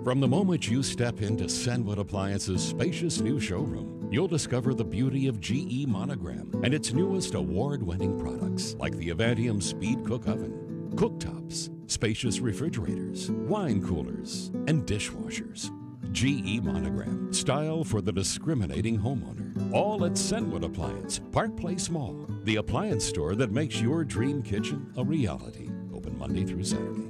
From the moment you step into Senwood Appliance's spacious new showroom, you'll discover the beauty of GE Monogram and its newest award-winning products like the Avantium Speed Cook Oven, cooktops, spacious refrigerators, wine coolers, and dishwashers. GE Monogram, style for the discriminating homeowner. All at Senwood Appliance, Park Place Mall, the appliance store that makes your dream kitchen a reality. Open Monday through Saturday.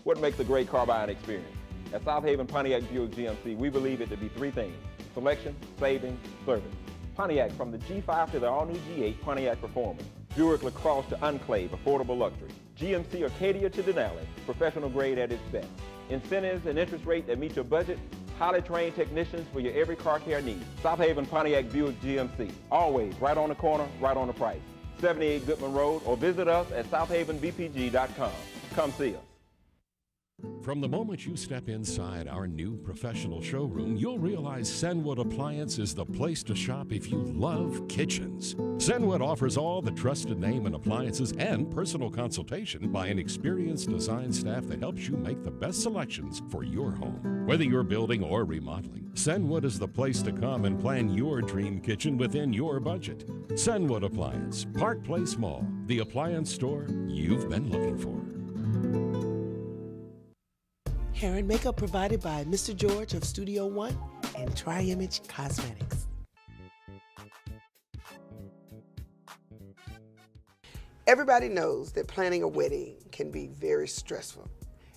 What makes a great car buying experience? At South Haven Pontiac Buick GMC, we believe it to be three things: selection, savings, service. Pontiac, from the G5 to the all-new G8, Pontiac Performance. Buick LaCrosse to Enclave, affordable luxury. GMC Arcadia to Denali, professional grade at its best. Incentives and interest rate that meet your budget. Highly trained technicians for your every car care need. South Haven Pontiac Buick GMC, always right on the corner, right on the price. 78 Goodman Road, or visit us at southavenbpg.com. Come see us. From the moment you step inside our new professional showroom, you'll realize Senwood Appliance is the place to shop if you love kitchens. Senwood offers all the trusted name and appliances and personal consultation by an experienced design staff that helps you make the best selections for your home. Whether you're building or remodeling, Senwood is the place to come and plan your dream kitchen within your budget. Senwood Appliance, Park Place Mall, the appliance store you've been looking for. Hair and makeup provided by Mr. George of Studio One and Tri-Image Cosmetics. Everybody knows that planning a wedding can be very stressful,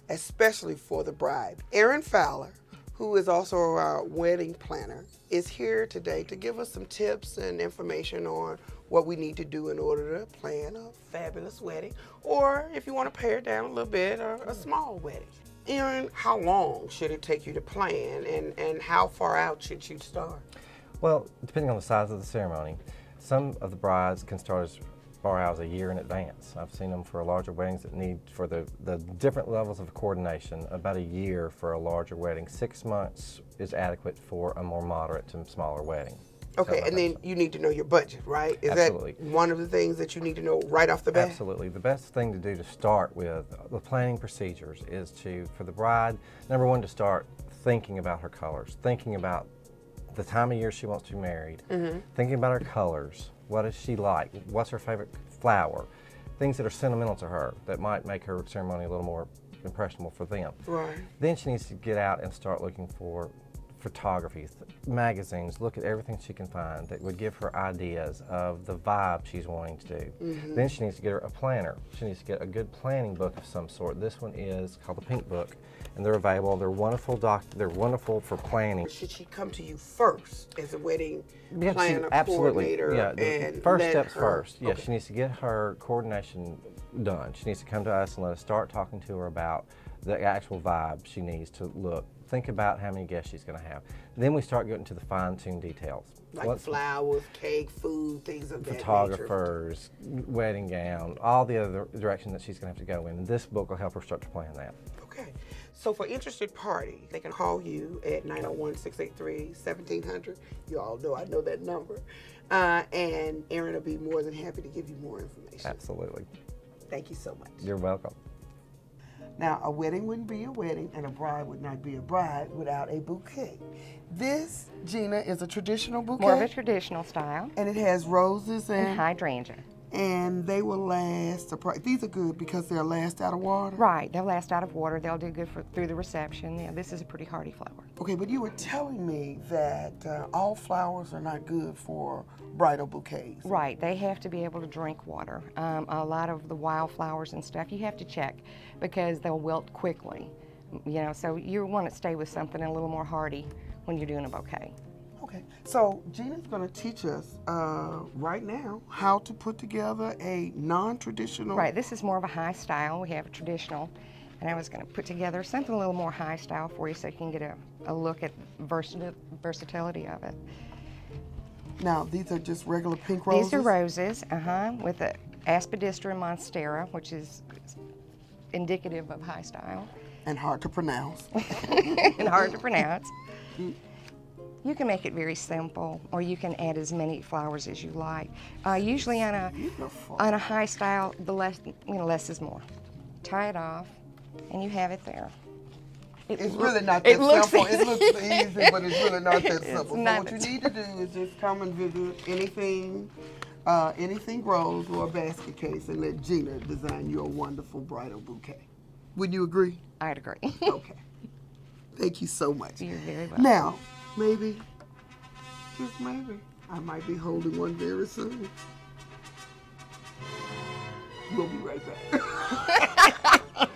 especially for the bride. Erin Fowler, who is also our wedding planner, is here today to give us some tips and information on what we need to do in order to plan a fabulous wedding, or if you want to pare it down a little bit, or a small wedding. Erin, how long should it take you to plan, and how far out should you start? Well, depending on the size of the ceremony, some of the brides can start as far out as a year in advance. I've seen them for larger weddings that need, for the different levels of coordination, about a year for a larger wedding. 6 months is adequate for a more moderate to smaller wedding. Okay, and then you need to know your budget, right? Is Absolutely. that one of the things that you need to know right off the bat? Absolutely. The best thing to do to start with the planning procedures is for the bride, number one, to start thinking about her colors, thinking about the time of year she wants to be married, thinking about her colors, what does she like, what's her favorite flower, things that are sentimental to her that might make her ceremony a little more impressionable for them. Right. Then she needs to get out and start looking for photography, magazines, look at everything she can find that would give her ideas of the vibe she's wanting to do. Then she needs to get her a planner. She needs to get a good planning book of some sort. This one is called the Pink Book, and they're available. They're wonderful. They're wonderful for planning. Should she come to you first as a wedding planner, absolutely. coordinator? Yeah, and first steps her, first. Yeah, okay. She needs to get her coordination done. She needs to come to us and let us start talking to her about the actual vibe she needs to look. Think about how many guests she's going to have. Then we start getting to the fine-tuned details. Like flowers, cake, food, things of that nature. Photographers, wedding gown, all the other direction that she's going to have to go in. And this book will help her start to plan that. Okay. So for interested parties, they can call you at 901-683-1700. You all know I know that number. And Erin will be more than happy to give you more information. Absolutely. Thank you so much. You're welcome. Now, a wedding wouldn't be a wedding, and a bride would not be a bride without a bouquet. This, Gina, is a traditional bouquet. More of a traditional style. And it has roses and hydrangea. And they will last, these are good because they'll last out of water? Right, they'll last out of water. They'll do good through the reception. Yeah, this is a pretty hardy flower. Okay, but you were telling me that all flowers are not good for bridal bouquets. Right, they have to be able to drink water. A lot of the wildflowers and stuff, you have to check because they'll wilt quickly. You know, so you want to stay with something a little more hardy when you're doing a bouquet. Okay, so Gina's going to teach us right now how to put together a non-traditional. Right, this is more of a high style. We have a traditional, and I was going to put together something a little more high style for you so you can get a look at versatility of it. Now, these are just regular pink roses? These are roses, with the Aspidistra monstera, which is indicative of high style. And hard to pronounce. And hard to pronounce. You can make it very simple, or you can add as many flowers as you like. Usually on a high style, the less is more. tie it off, and you have it there. It's really not that simple. It looks easy, but it's really not that simple. So not what you need to do is just come and visit anything grows or a basket case, and let Gina design you a wonderful bridal bouquet. Would you agree? I'd agree. Okay. Thank you so much. You're very welcome. Now, maybe, just maybe, I might be holding one very soon. We'll be right back.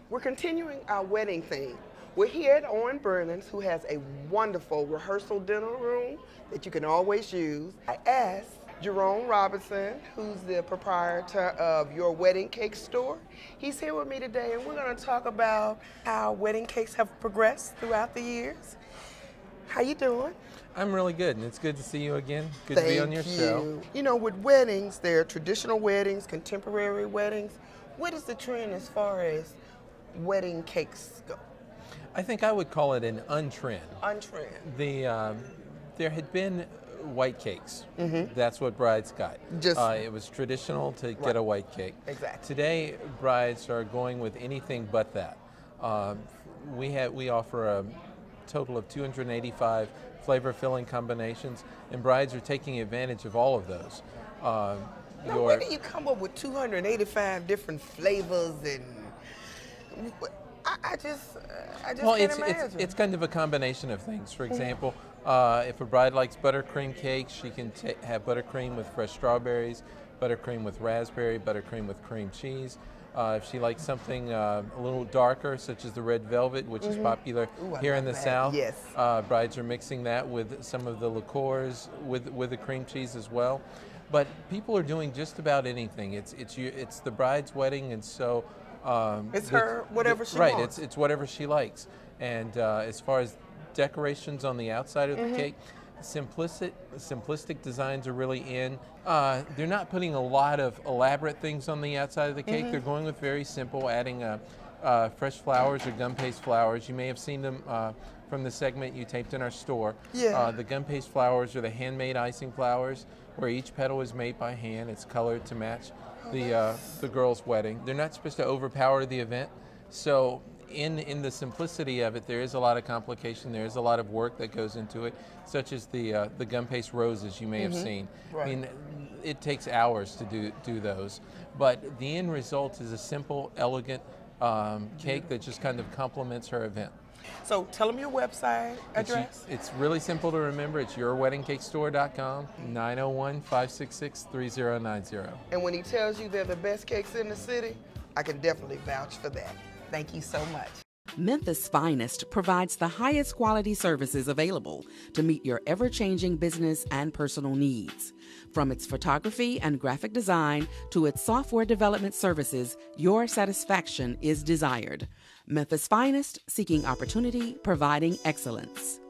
We're continuing our wedding theme. We're here at Owen Burnens, who has a wonderful rehearsal dinner room that you can always use. I asked Jerome Robinson, who's the proprietor of Your Wedding Cake Store. He's here with me today, and we're going to talk about how wedding cakes have progressed throughout the years. How you doing? I'm really good, and it's good to see you again. Good to be on your show. You know, with weddings, there are traditional weddings, contemporary weddings. What is the trend as far as wedding cakes go? I think I would call it an untrend. Untrend. There had been white cakes. That's what brides got. It was traditional to get a white cake. Exactly. Today, brides are going with anything but that. We offer a total of 285 flavor filling combinations, and brides are taking advantage of all of those. Now, where do you come up with 285 different flavors and? I just can't imagine. It's kind of a combination of things. For example, if a bride likes buttercream cake, she can have buttercream with fresh strawberries, buttercream with raspberry, buttercream with cream cheese. If she likes something a little darker, such as the red velvet, which is popular here in the South, yes. Brides are mixing that with some of the liqueurs with the cream cheese as well. But people are doing just about anything. It's the bride's wedding, and so it's her whatever she wants. Right, it's whatever she likes. And as far as decorations on the outside of the cake, simplistic designs are really in. They're not putting a lot of elaborate things on the outside of the cake. They're going with very simple, adding fresh flowers or gum paste flowers. You may have seen them from the segment you taped in our store. Yeah. The gum paste flowers are the handmade icing flowers, where each petal is made by hand. It's colored to match the girl's wedding. They're not supposed to overpower the event, so in the simplicity of it, there is a lot of complication. There is a lot of work that goes into it, such as the gum paste roses you may have seen. Right. I mean, it takes hours to do those, but the end result is a simple, elegant cake that just kind of complements her event. So tell them your website address. It's really simple to remember. It's yourweddingcakestore.com, 901-566-3090. And when he tells you they're the best cakes in the city, I can definitely vouch for that. Thank you so much. Memphis Finest provides the highest quality services available to meet your ever-changing business and personal needs. From its photography and graphic design to its software development services, your satisfaction is desired. Memphis Finest, seeking opportunity, providing excellence.